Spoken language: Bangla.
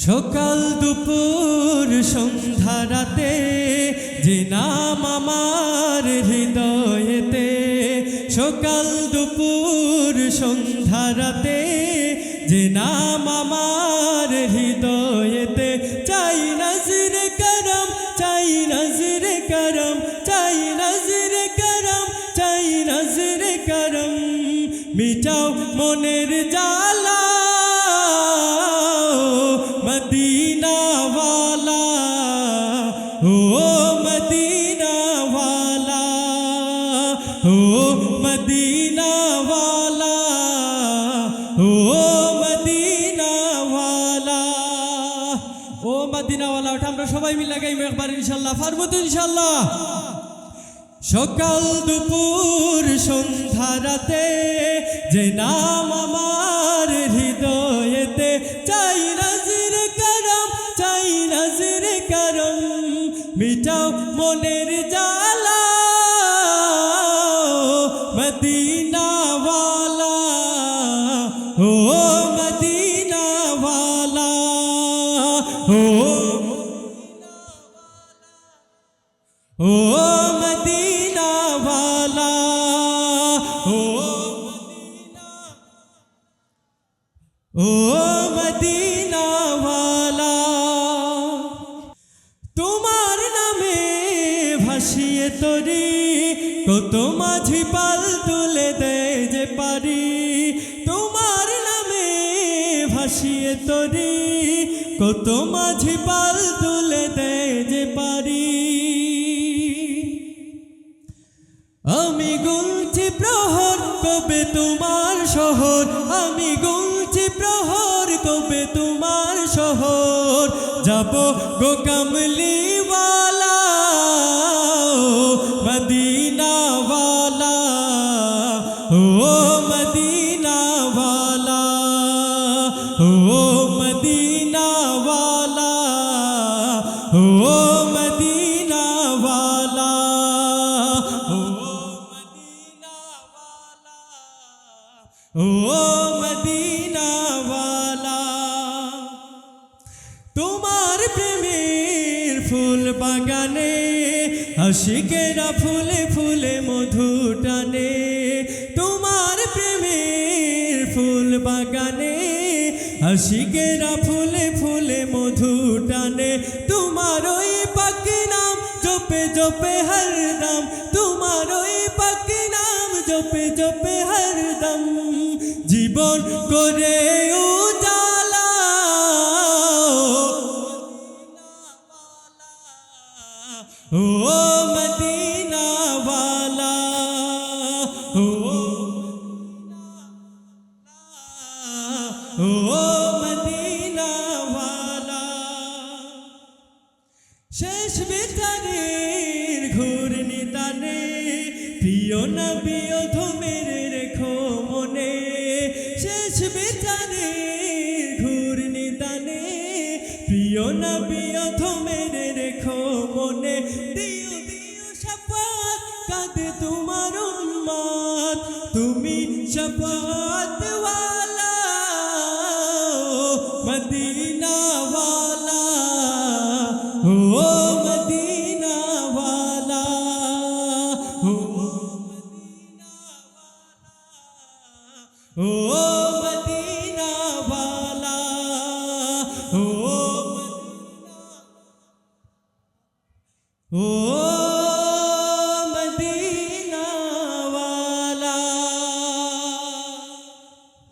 সকাল দুপুর সন্ধ্যা রাতে যে নাম আমার হৃদয়েতে, সকাল দুপুর সন্ধ্যা রাতে যে নাম আমার হৃদয়েতে। চাই নজরে করম, চাই নজরে করম, চাই নজরে করম, চাই নজরে করম। মিটাও মনের জ্বালা मदीना वाला, ओ मदीना वाला, ओ मदीना वाला, ओ मदीना वाला, ओ मदीना वाला। ওটা আমরা সবাই মিলে গাইবো একবার ইনশাআল্লাহ। পারবো তো ইনশাআল্লাহ? সকাল দুপুর সন্ধ্যা রাতে যে নাম আমার হৃদয়েতে। চাই নজরে করম, চাই নজরে করম, মিটাও মনের জ্বালা মদিনা ওয়ালা, ও মদিনা ওয়ালা, ও মদিনা ওয়ালা, ও মদিনা ওয়ালা। তোমার নামে ভাসিয়ে তরি কত মাঝি পাল তুলে দেয় যে পারি। তোমার নামে ভাসিয়ে তরি কত মাঝি পাল তুলে দেয় যে পারি। আমি গুনছি প্রহর কবে তোমার শহর, আমি গুনছি প্রহর কবে তোমার শহর। যাব গো কামলিওয়ালা, মদিনা ওয়ালা, ও মদিনা ওয়ালা, ও মদিনা ওয়ালা, ও মদিনা ওয়ালা, ও ও মদিনা ওয়ালা। তোমার প্রেমের ফুল বাগানে আশিকেরা ফুলে ফুলে মধু টানে। তোমার প্রেমের ফুল বাগানে আশিকেরা ফুলে ফুলে মধু টানে। তোমার ওই পাক নাম জপে জপে হরদম, তোমার ওই পাক নাম জপে জপে হরদম। জীবন করে উজালা, ও মদিনা ওয়ালা, ও মদিনা ওয়ালা। শেষ বিচারের ঘূর্ণি টানে প্রিয় নবী অধমের রেখো মনে। শেষ বিচারের ঘূর্ণি টানে প্রিয় নবী অধমের রেখো মনে। দিও দিও শাফাত কাঁদে তোমার উম্মত, তুমি শাফাত ওয়ালা, মদিনা ওয়ালা, ও মদিনা ওয়ালা, ও মদিনা ওয়ালা, ও মদিনা ওয়ালা, ও মদিনা, ও